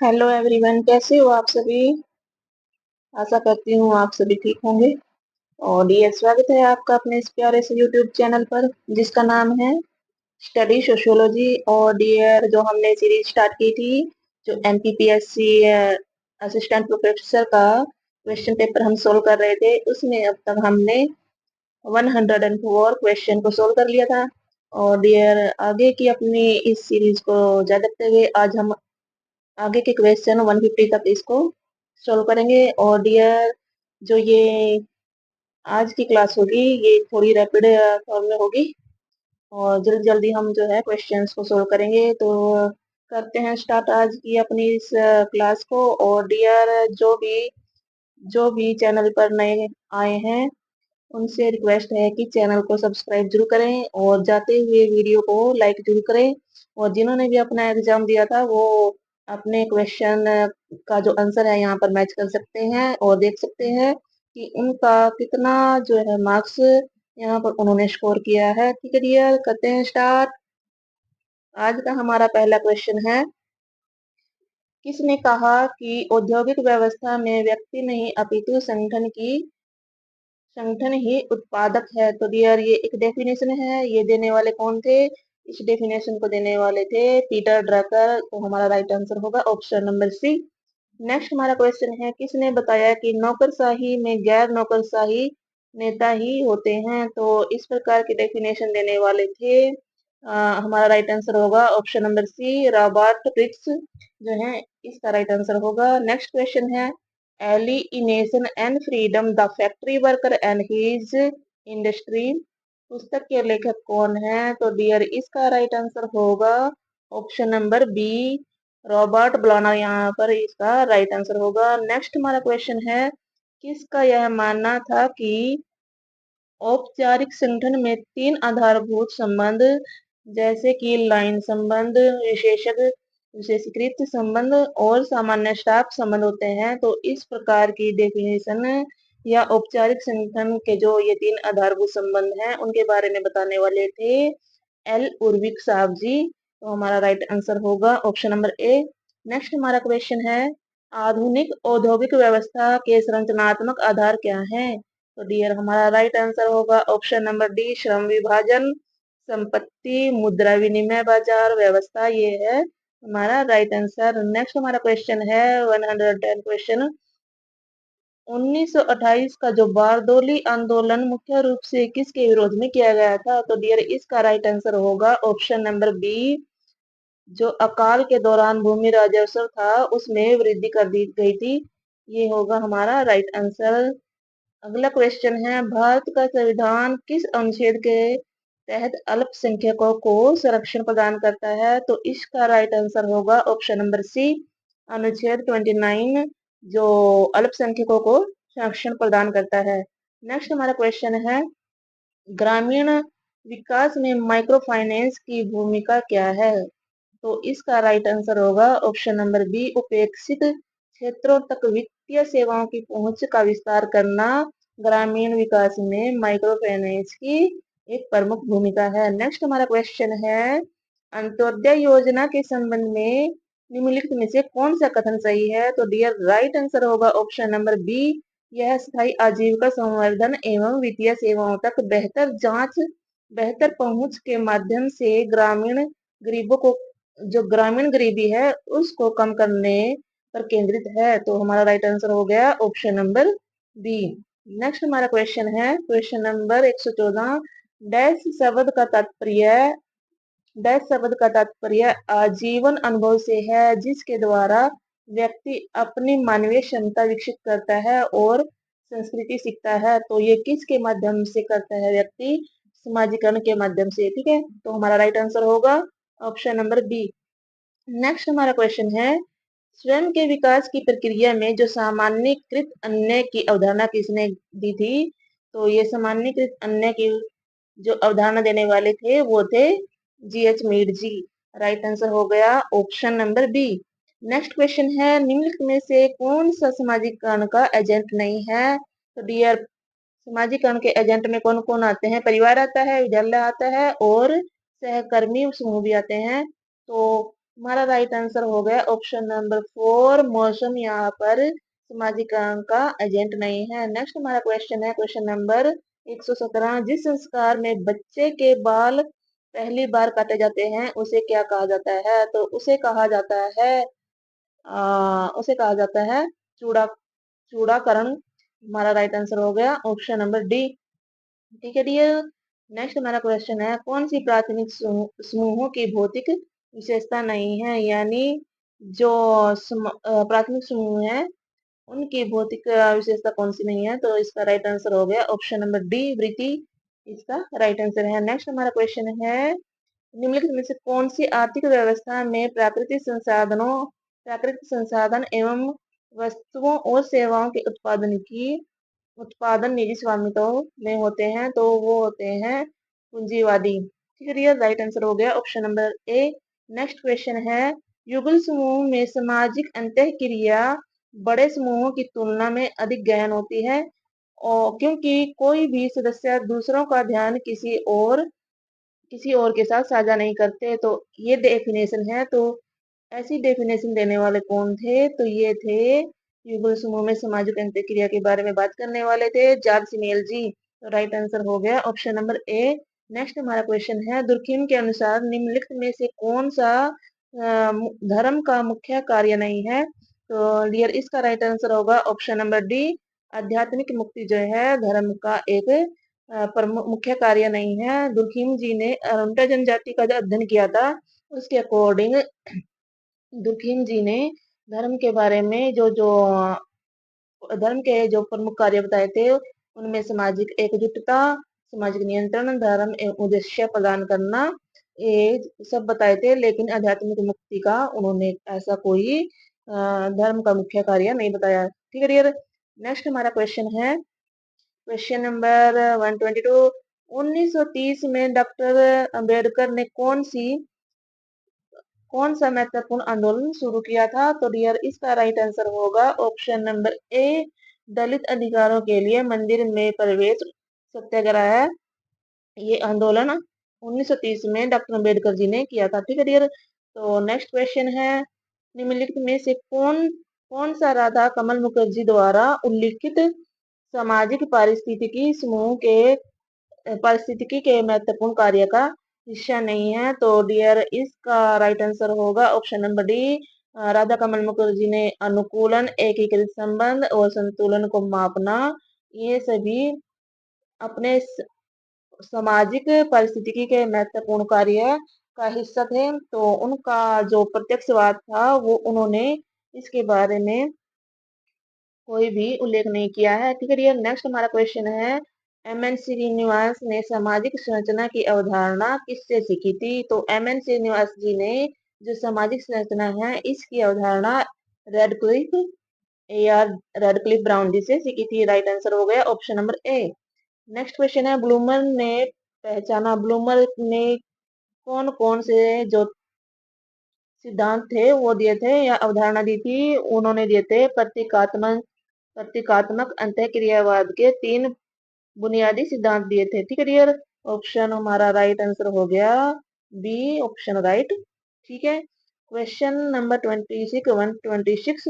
Hello everyone, कैसे हो आप सभी। आशा करती हूँ आप सभी ठीक होंगे। और डियर, स्वागत है आपका अपने इस प्यारे से यूट्यूब चैनल पर जिसका नाम है स्टडी सोशियोलॉजी। और डियर, जो हमने सीरीज स्टार्ट की थी, जो एमपीपीएससी असिस्टेंट प्रोफेसर का क्वेश्चन पेपर हम सोल्व कर रहे थे, उसमें अब तक हमने 104 क्वेश्चन को सोल्व कर लिया था। और डियर, आगे की अपनी इस सीरीज को जारी रखते हुए आज हम आगे के क्वेश्चन 150 तक इसको सॉल्व करेंगे। और डियर, जो ये आज की क्लास होगी, ये थोड़ी रैपिड फॉर्म में होगी और जल्दी जल्दी हम जो है क्वेश्चंस को सॉल्व करेंगे। तो करते हैं स्टार्ट आज की अपनी इस क्लास को। और डियर, जो भी चैनल पर नए आए हैं, उनसे रिक्वेस्ट है कि चैनल को सब्सक्राइब जरूर करें और जाते हुए वीडियो को लाइक जरूर करें। और जिन्होंने भी अपना एग्जाम दिया था, वो अपने क्वेश्चन का जो आंसर है यहाँ पर मैच कर सकते हैं और देख सकते हैं कि उनका कितना जो है मार्क्स यहाँ पर उन्होंने स्कोर किया है। ठीक है डियर, करते हैं स्टार्ट। आज का हमारा पहला क्वेश्चन है, किसने कहा कि औद्योगिक व्यवस्था में व्यक्ति नहीं अपितु संगठन ही उत्पादक है। तो डियर, ये एक डेफिनेशन है। ये देने वाले कौन थे? इस डेफिनेशन को देने वाले थे पीटर ड्रकर। तो हमारा राइट आंसर होगा ऑप्शन नंबर सी। नेक्स्ट हमारा क्वेश्चन है, किसने बताया कि नौकरशाही में गैर नौकरशाही नेता ही होते हैं। तो इस प्रकार की डेफिनेशन देने वाले थे हमारा राइट आंसर होगा ऑप्शन नंबर सी, रॉबर्ट प्रिक्स जो है इसका राइट आंसर होगा। नेक्स्ट क्वेश्चन है, alienation and freedom the factory worker and his industry पुस्तक के लेखक कौन है। तो डियर, इसका राइट आंसर होगा option number B, Robert Blauner यहाँ पर इसका राइट आंसर होगा। नेक्स्ट हमारा क्वेश्चन है, किसका यह मानना था कि औपचारिक संगठन में 3 आधारभूत संबंध जैसे कि लाइन संबंध, विशेषीकृत संबंध और सामान्य स्टाफ संबंध होते हैं। तो इस प्रकार की डेफिनेशन या औपचारिक संगठन के जो ये 3 आधारभूत संबंध हैं, उनके बारे में बताने वाले थे एल उर्विक साहब जी। तो हमारा राइट आंसर होगा ऑप्शन नंबर ए। नेक्स्ट हमारा क्वेश्चन है, आधुनिक औद्योगिक व्यवस्था के संरचनात्मक आधार क्या है। तो डियर, हमारा राइट आंसर होगा ऑप्शन नंबर डी, श्रम विभाजन, संपत्ति, मुद्रा विनिमय बाजार व्यवस्था। ये है हमारा राइट आंसर। नेक्स्ट हमारा क्वेश्चन है 110 क्वेश्चन, 1928 का जो बारदोली आंदोलन मुख्य रूप से किसके विरोध में किया गया था। तो डियर, इसका राइट आंसर होगा ऑप्शन नंबर बी, जो अकाल के दौरान भूमि राजस्व था उसमें वृद्धि कर दी गई थी। ये होगा हमारा राइट आंसर। अगला क्वेश्चन है, भारत का संविधान किस अनुच्छेद के तहत अल्पसंख्यकों को संरक्षण प्रदान करता है। तो इसका राइट आंसर होगा ऑप्शन नंबर सी, अनुच्छेद 29, जो अल्पसंख्यकों को संरक्षण प्रदान करता है। नेक्स्ट हमारा क्वेश्चन है, ग्रामीण विकास में माइक्रो फाइनेंस की भूमिका क्या है। तो इसका राइट आंसर होगा ऑप्शन नंबर बी, उपेक्षित क्षेत्रों तक वित्तीय सेवाओं की पहुंच का विस्तार करना ग्रामीण विकास में माइक्रो फाइनेंस की एक प्रमुख भूमिका है। नेक्स्ट हमारा क्वेश्चन है, अंत्योदय योजना के संबंध में निम्नलिखित में से कौन सा कथन सही है। तो डियर, राइट आंसर होगा ऑप्शन नंबर बी, यह स्थायी आजीविका संवर्धन एवं वित्तीय सेवाओं तक बेहतर पहुंच के माध्यम से गरीबों को जो ग्रामीण गरीबी है उसको कम करने पर केंद्रित है। तो हमारा राइट आंसर हो गया ऑप्शन नंबर बी। नेक्स्ट हमारा क्वेश्चन है क्वेश्चन नंबर 114, डैश शब्द का तात्पर्य आजीवन अनुभव से है जिसके द्वारा व्यक्ति अपनी मानवीय क्षमता विकसित करता है और संस्कृति सीखता है। तो ये किसके माध्यम से करता है व्यक्ति? समाजीकरण के माध्यम से। ठीक है, तो हमारा राइट आंसर होगा ऑप्शन नंबर बी। नेक्स्ट हमारा क्वेश्चन है, स्वयं के विकास की प्रक्रिया में जो सामान्यकृत अन्य की अवधारणा किसने दी थी। तो ये सामान्यकृत अन्य की जो अवधारणा देने वाले थे वो थे GH Mead ji. Right answer हो गया option number B. Next question है, निम्नलिखित में से कौन सा सामाजिकरण का एजेंट नहीं है। तो डियर, सामाजिकरण के एजेंट में कौन कौन आते हैं? परिवार आता है, विद्यालय आता है और सहकर्मी समूह भी आते हैं। तो हमारा राइट आंसर हो गया ऑप्शन नंबर 4, मौसम यहाँ पर सामाजिक अंग का एजेंट नहीं है। नेक्स्ट हमारा क्वेश्चन है क्वेश्चन नंबर 117, जिस संस्कार में बच्चे के बाल पहली बार काटे जाते हैं उसे क्या कहा जाता है? तो उसे कहा जाता है चूड़ा चूड़ाकरण। हमारा राइट आंसर हो गया ऑप्शन नंबर डी। ठीक है डियर। नेक्स्ट हमारा क्वेश्चन है कौन सी प्राथमिक समूहों की भौतिक विशेषता नहीं है? यानी जो प्राथमिक समूह है उनकी भौतिक विशेषता कौन सी नहीं है? तो इसका राइट आंसर हो गया ऑप्शन नंबर डी, वृत्ति इसका राइट आंसर है। नेक्स्ट हमारा क्वेश्चन है निम्नलिखित में से कौन सी आर्थिक व्यवस्था में प्राकृतिक संसाधन एवं वस्तुओं और सेवाओं के उत्पादन निजी स्वामित्व में होते हैं? तो वो होते हैं पूंजीवादी। ठीक है डियर, राइट आंसर हो गया option number A. Next question है युगल समूह में सामाजिक अंतःक्रिया बड़े समूहों की तुलना में अधिक गहन होती है और क्योंकि कोई भी सदस्य दूसरों का ध्यान किसी और के साथ साझा नहीं करते। तो ये डेफिनेशन है। तो ऐसी डेफिनेशन देने वाले कौन थे? तो ये थे युगल समूह में सामाजिक अंतःक्रिया के बारे में बात करने वाले थे जॉर्ज सिमेल जी। तो राइट आंसर हो गया ऑप्शन नंबर ए। नेक्स्ट हमारा क्वेश्चन है दुर्खिम के अनुसार निम्नलिखित में से कौन सा धर्म का मुख्य कार्य नहीं है? तो डियर इसका राइट आंसर होगा ऑप्शन नंबर डी, आध्यात्मिक मुक्ति जो है धर्म का एक प्रमुख मुख्य कार्य नहीं है। दुर्खिम जी ने अरुंटा जनजाति का जो अध्ययन किया था उसके अकॉर्डिंग दुर्खिम जी ने धर्म के बारे में जो जो धर्म के जो प्रमुख कार्य बताए थे उनमें सामाजिक एकजुटता, सामाजिक नियंत्रण, धर्म एवं उद्देश्य प्रदान करना, ये सब बताए थे। लेकिन आध्यात्मिक मुक्ति का उन्होंने ऐसा कोई धर्म का मुख्य कार्य नहीं बताया। ठीक है डियर। नेक्स्ट हमारा क्वेश्चन है क्वेश्चन नंबर 122, 1930 में डॉक्टर अंबेडकर ने कौन सा महत्वपूर्ण आंदोलन शुरू किया था? तो डियर इसका राइट आंसर होगा ऑप्शन नंबर ए, दलित अधिकारों के लिए मंदिर में प्रवेश सत्याग्रह है। ये आंदोलन 1930 में डॉक्टर अंबेडकर जी ने किया था। ठीक है डियर। तो नेक्स्ट क्वेश्चन है निम्नलिखित में से कौन कौन सा राधा कमल मुखर्जी द्वारा उल्लिखित सामाजिक पारिस्थितिकी के महत्वपूर्ण कार्य का हिस्सा नहीं है? तो डियर इसका राइट आंसर होगा ऑप्शन नंबर डी, राधा कमल मुखर्जी ने अनुकूलन, एकीकृत संबंध और संतुलन को मापना, ये सभी अपने सामाजिक पारिस्थितिकी के महत्वपूर्ण कार्य का हिस्सा थे। तो उनका जो प्रत्यक्षवाद था वो उन्होंने इसके बारे में कोई भी उल्लेख नहीं किया है। ठीक है डियर। नेक्स्ट हमारा क्वेश्चन है एम.एन. श्रीनिवास ने सामाजिक संरचना की अवधारणा किससे सीखी थी? तो एम.एन. श्रीनिवास जी ने जो सामाजिक संरचना है इसकी अवधारणा रेडक्लिफ या रेडक्लिफ ब्राउन जी से सीखी थी। राइट आंसर हो गया option number A. Next question है ब्लूमर ने कौन कौन से जो सिद्धांत थे वो दिए थे या अवधारणा दी थी? उन्होंने दिए थे प्रतीकात्मक अंतःक्रियावाद के 3 बुनियादी सिद्धांत दिए थे। ठीक है डियर। ऑप्शन हमारा राइट आंसर हो गया बी, ऑप्शन राइट। ठीक है। क्वेश्चन नंबर 126,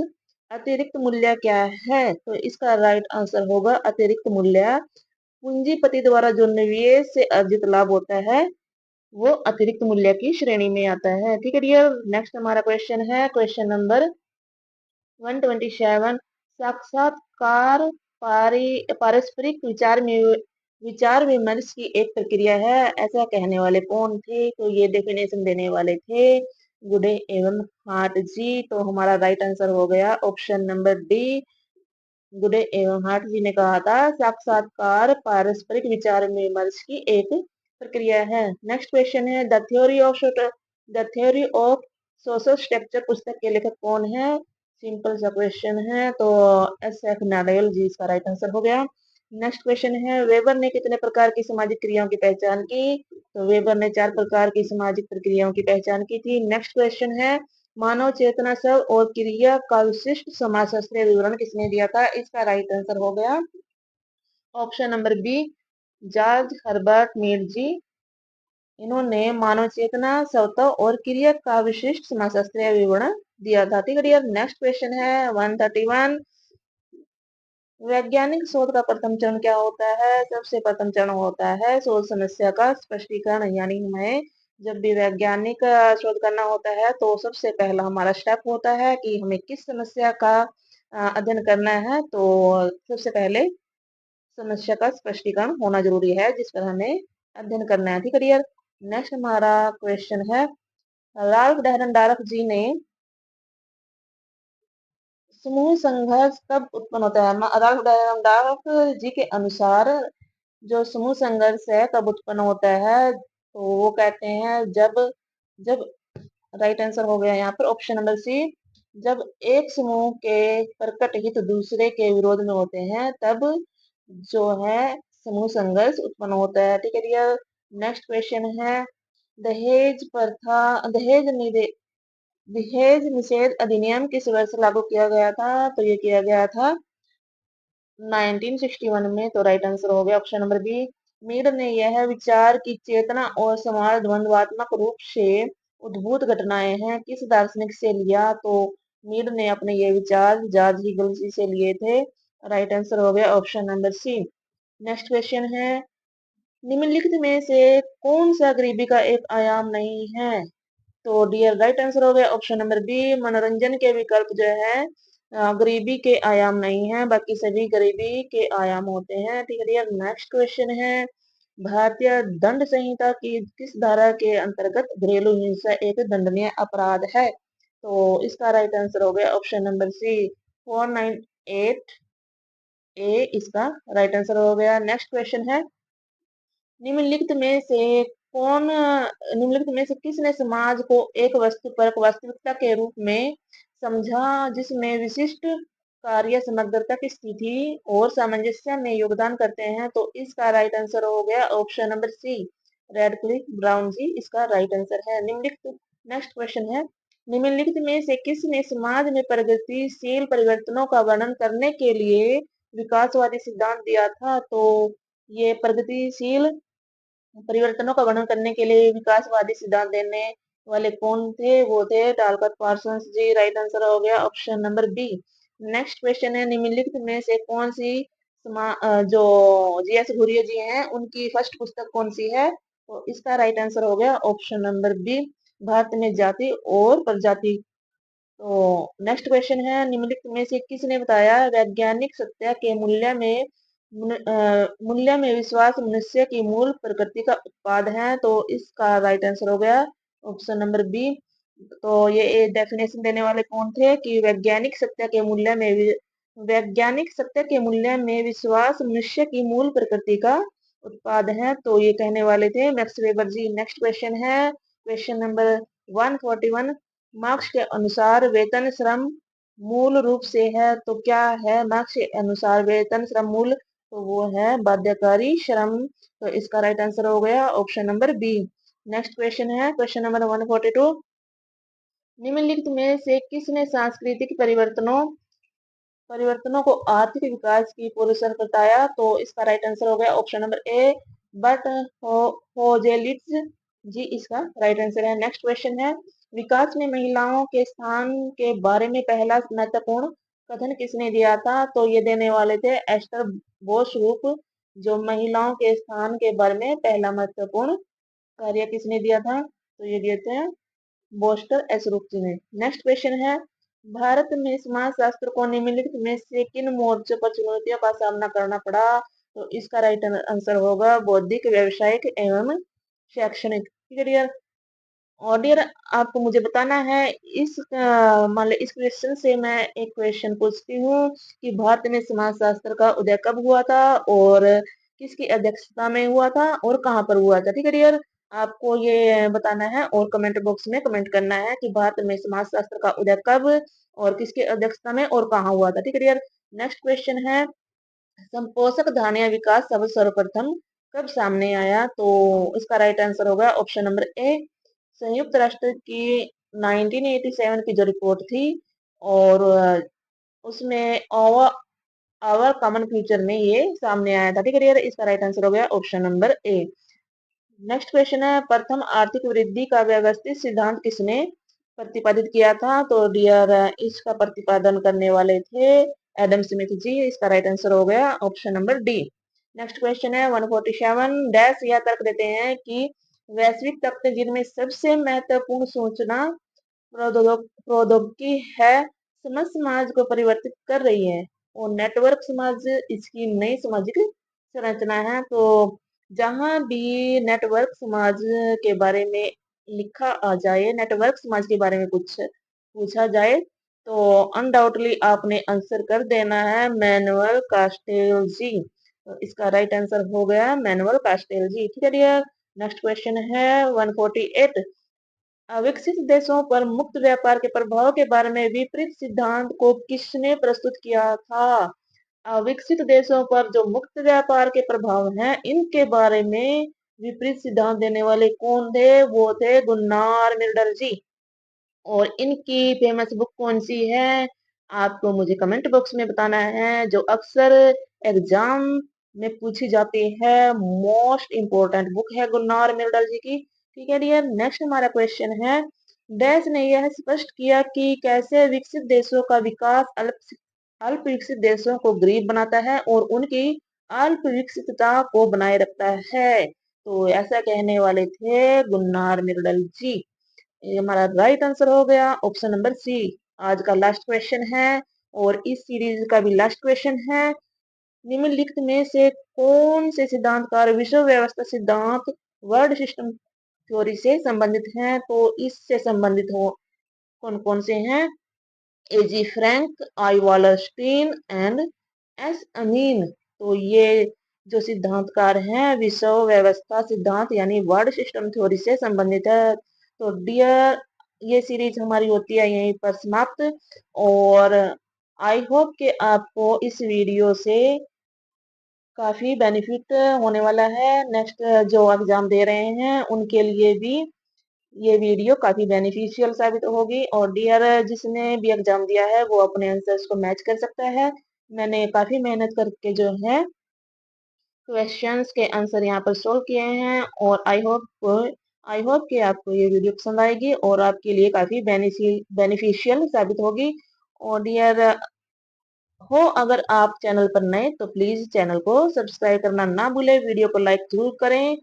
अतिरिक्त मूल्य क्या है? तो इसका राइट आंसर होगा अतिरिक्त मूल्य पूंजीपति द्वारा जो निवेश से अर्जित लाभ होता है वो अतिरिक्त मूल्य की श्रेणी में आता है। ठीक है डियर। नेक्स्ट हमारा क्वेश्चन है क्वेश्चन नंबर 127, साक्षात्कार पारस्परिक विचार विमर्श की एक प्रक्रिया है, ऐसा कहने वाले कौन थे? तो ये डेफिनेशन देने वाले थे गुडे एवं हार्ट जी। तो हमारा राइट आंसर हो गया ऑप्शन नंबर डी, गुडे एवं हार्ट जी ने कहा था साक्षात्कार पारस्परिक विचार विमर्श की एक प्रक्रिया है। नेक्स्ट क्वेश्चन है the theory of social structure पुस्तक के लेखक कौन है? सिंपल सा क्वेश्चन है। तो एस.एफ. नाडेल जी इसका राइट आंसर हो गया। नेक्स्ट क्वेश्चन है वेबर ने कितने प्रकार की सामाजिक क्रियाओं की पहचान की? तो वेबर ने 4 प्रकार की सामाजिक प्रक्रियाओं की पहचान की थी। नेक्स्ट क्वेश्चन है मानव चेतना शब्द और क्रिया का विशिष्ट समाजशास्त्रीय विवरण किसने दिया था? इसका राइट आंसर हो गया option number B, George Herbert Mead ji. इन्होंने मानव चेतना, स्वतः और क्रिया का विशिष्ट समाजशास्त्रीय विवरण दिया था। ठीक है डियर। नेक्स्ट क्वेश्चन है 131। वैज्ञानिक शोध का प्रथम चरण क्या होता है? सबसे प्रथम चरण होता है शोध समस्या का स्पष्टीकरण। यानी हमें जब भी वैज्ञानिक शोध करना होता है तो सबसे पहला हमारा स्टेप होता है कि हमें किस समस्या का अध्ययन करना है। तो सबसे पहले समस्या का स्पष्टीकरण होना जरूरी है जिस पर हमें अध्ययन करना है। ठीक है डियर। नेक्स्ट हमारा क्वेश्चन है राल्फ डैरन डार्क जी ने समूह संघर्ष कब उत्पन्न होता है? राल्फ डैरन डार्क जी के अनुसार जो समूह संघर्ष है कब उत्पन्न होता है? तो वो कहते हैं जब जब राइट आंसर हो गया यहाँ पर ऑप्शन नंबर सी। जब एक समूह के प्रकट हित दूसरे के विरोध में होते हैं तब जो है समूह संघर्ष उत्पन्न होता है। ठीक है डियर। नेक्स्ट क्वेश्चन है दहेज प्रथा दहेज निषेध अधिनियम किस वर्ष लागू किया गया था? तो ये किया गया था 1961 में। तो राइट आंसर हो गया ऑप्शन नंबर बी। मीड ने यह विचार की चेतना और समाज द्वंद्वात्मक रूप से उद्भूत घटनाएं हैं किस दार्शनिक से लिया? तो मीड ने अपने ये विचार जॉर्ज हीगल जी से लिए थे। राइट आंसर हो गया option number C. Next question है निम्नलिखित में से कौन सा गरीबी का एक आयाम नहीं है? तो डियर राइट आंसर हो गया ऑप्शन नंबर बी। मनोरंजन के विकल्प जो है गरीबी के आयाम नहीं है, बाकी सभी गरीबी के आयाम होते हैं। ठीक है डियर। नेक्स्ट क्वेश्चन है भारतीय दंड संहिता की किस धारा के अंतर्गत घरेलू हिंसा एक दंडनीय अपराध है? तो इसका राइट आंसर हो गया ऑप्शन नंबर सी 498 ए इसका राइट आंसर हो गया। नेक्स्ट क्वेश्चन है निम्नलिखित में से निम्नलिखित में से किसने समाज को एक वस्तुपरक वास्तविकता के रूप में समझा जिसमें विशिष्ट कार्य समग्रता की स्थिति और सामंजस्य में योगदान करते हैं? तो इसका राइट आंसर हो गया option number C Radcliffe Brown ji इसका राइट आंसर है। निम्नलिखित नेक्स्ट क्वेश्चन है निम्नलिखित में से किसने समाज में प्रगतिशील परिवर्तनों का वर्णन करने के लिए विकासवादी सिद्धांत दिया था? तो ये प्रगतिशील परिवर्तनों का वर्णन करने के लिए विकासवादी सिद्धांत देने वाले कौन थे? वो थे Talcott Parsons ji. Right answer हो गया option number B. Next question है निम्नलिखित में से कौन सी जो जीएस घुरिया जी हैं उनकी फर्स्ट पुस्तक कौन सी है? तो इसका राइट आंसर हो गया ऑप्शन नंबर बी भारत में जाति और प्रजाति। तो नेक्स्ट क्वेश्चन है निम्नलिखित में से किसने बताया वैज्ञानिक सत्य के मूल्य में विश्वास मनुष्य की मूल प्रकृति का उत्पाद है? तो इसका राइट आंसर हो गया ऑप्शन नंबर बी। तो ये डेफिनेशन देने वाले कौन थे कि वैज्ञानिक सत्य के मूल्य में विश्वास मनुष्य की मूल प्रकृति का उत्पाद है? तो ये कहने वाले थे मैक्स वेबर जी। नेक्स्ट क्वेश्चन है क्वेश्चन नंबर 141 मार्क्स के अनुसार वेतन श्रम मूल रूप से है। तो क्या है मार्क्स के अनुसार वेतन श्रम मूल? तो वो है बाध्यकारी श्रम। तो इसका राइट आंसर हो गया option number B. Next question है क्वेश्चन नंबर 142 निम्नलिखित में से किसने सांस्कृतिक परिवर्तनों को आर्थिक विकास की पूर्व शर्त बताया? तो इसका राइट आंसर हो गया ऑप्शन नंबर ए बट होजेलिट्ज जी इसका राइट आंसर है। नेक्स्ट क्वेश्चन है विकास में महिलाओं के स्थान के बारे में पहला महत्वपूर्ण कथन किसने दिया था? तो ये देने वाले थे एस्टर बोशरूप। जो महिलाओं के स्थान के बारे में पहला महत्वपूर्ण कार्य किसने दिया था? तो ये दिए थे बोस्टर एसरूप जी ने। नेक्स्ट क्वेश्चन है भारत में समाज शास्त्र को निम्नलिखित में से किन मोर्चों पर चुनौतियों का सामना करना पड़ा? तो इसका राइट आंसर होगा बौद्धिक व्यावसायिक एवं शैक्षणिक। ठीक है डियर। और डियर आपको मुझे बताना है मान लो इस क्वेश्चन से मैं एक क्वेश्चन पूछती हूँ कि भारत में समाज शास्त्र का उदय कब हुआ था और किसकी अध्यक्षता में हुआ था और कहाँ पर हुआ था? ठीक है डियर। आपको ये बताना है और कमेंट बॉक्स में कमेंट करना है कि भारत में समाज शास्त्र का उदय कब और किसके अध्यक्षता में और कहाँ हुआ था। ठीक है डियर। नेक्स्ट क्वेश्चन है संपोषक धान्य विकास सब सर्वप्रथम कब सामने आया? तो इसका राइट आंसर होगा ऑप्शन नंबर ए संयुक्त राष्ट्र की 1987 की जो रिपोर्ट थी और उसमें आवर कॉमन फ्यूचर में ये सामने आया था। ठीक है डियर। इसका राइट आंसर हो गया option number A. Next question है, प्रथम आर्थिक वृद्धि का व्यवस्थित सिद्धांत किसने प्रतिपादित किया था? तो डियर इसका प्रतिपादन करने वाले थे एडम स्मिथ जी। इसका राइट आंसर हो गया option number D. Next question है 147 डैश या तर्क देते हैं कि वैश्विक तत्व जिनमें सबसे महत्वपूर्ण सूचना प्रौद्योगिकी है समस्त समाज को परिवर्तित कर रही है और नेटवर्क समाज इसकी नई सामाजिक संरचना है। तो जहां भी नेटवर्क समाज के बारे में लिखा आ जाए, नेटवर्क समाज के बारे में कुछ पूछा जाए, तो अनडाउटली आपने आंसर कर देना है मैनुअल कास्टेल्जी। तो इसका राइट आंसर हो गया मैनुअल कास्टेल्जी। ठीक है डियर। नेक्स्ट क्वेश्चन है 148 विकसित देशों पर मुक्त व्यापार के प्रभाव के बारे में विपरीत सिद्धांत को किसने प्रस्तुत किया था? विकसित देशों पर जो मुक्त व्यापार के प्रभाव हैं इनके बारे में विपरीत सिद्धांत देने वाले कौन थे? वो थे गुन्नार मिल्डर जी। और इनकी फेमस बुक कौन सी है? आपको मुझे कमेंट बॉक्स में बताना है, जो अक्सर एग्जाम में पूछी जाती है। मोस्ट इंपोर्टेंट बुक है गुन्नार मिल्डर जी की। ठीक है डियर। नेक्स्ट हमारा क्वेश्चन है, डैश ने यह स्पष्ट किया कि कैसे विकसित देशों का विकास अल्प विकसित देशों को गरीब बनाता है और उनकी अल्प विकसितता को बनाए रखता है। तो ऐसा कहने वाले थे गुन्नार मिर्डल जी। ये हमारा राइट आंसर हो गया ऑप्शन नंबर सी। आज का लास्ट क्वेश्चन है और इस सीरीज का भी लास्ट क्वेश्चन है, निम्नलिखित में से कौन से सिद्धांतकार विश्व व्यवस्था सिद्धांत वर्ल्ड सिस्टम थ्योरी से संबंधित हैं? तो इससे संबंधित हो कौन कौन से हैं? एजी फ्रैंक, आई वालरस्टीन एंड एस अमीन। तो ये जो सिद्धांतकार हैं विश्व व्यवस्था सिद्धांत यानी वर्ल्ड सिस्टम थ्योरी से संबंधित है। तो डियर ये सीरीज हमारी होती है यहीं पर समाप्त। और आई होप कि आपको इस वीडियो से काफी बेनिफिट होने वाला है। नेक्स्ट जो एग्जाम दे रहे हैं उनके लिए भी ये वीडियो काफी बेनिफिशियल साबित होगी। और डियर जिसने भी एग्जाम दिया है वो अपने आंसर्स को मैच कर सकता है। मैंने काफी मेहनत करके जो है क्वेश्चंस के आंसर यहाँ पर सोल्व किए हैं और आई होप कि आपको ये वीडियो पसंद आएगी और आपके लिए काफी बेनिफिशियल साबित होगी। और डियर हो अगर आप चैनल पर नए तो प्लीज चैनल को सब्सक्राइब करना ना भूलें, वीडियो को लाइक जरूर करें।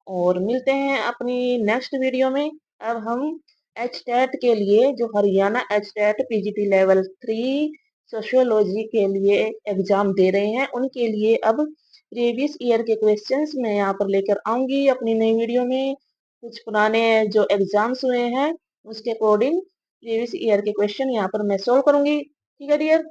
और मिलते हैं अपनी नेक्स्ट वीडियो में। अब हम एचटेट के लिए जो Haryana HTET PGT level 3 sociology के लिए एग्जाम दे रहे हैं उनके लिए अब प्रीवियस ईयर के क्वेश्चंस मैं यहाँ पर लेकर आऊंगी अपनी नई वीडियो में। कुछ पुराने जो एग्जाम्स हुए हैं उसके अकॉर्डिंग प्रीवियस ईयर के क्वेश्चन यहाँ पर मैं सोल्व करूंगी। ठीक है डियर।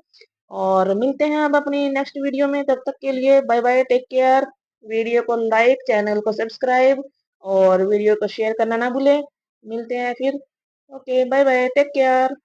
और मिलते हैं अब अपनी नेक्स्ट वीडियो में, तब तक के लिए bye bye, take care. Video को लाइक, चैनल को सब्सक्राइब और वीडियो को शेयर करना ना भूलें। मिलते हैं फिर। Okay bye bye, take care.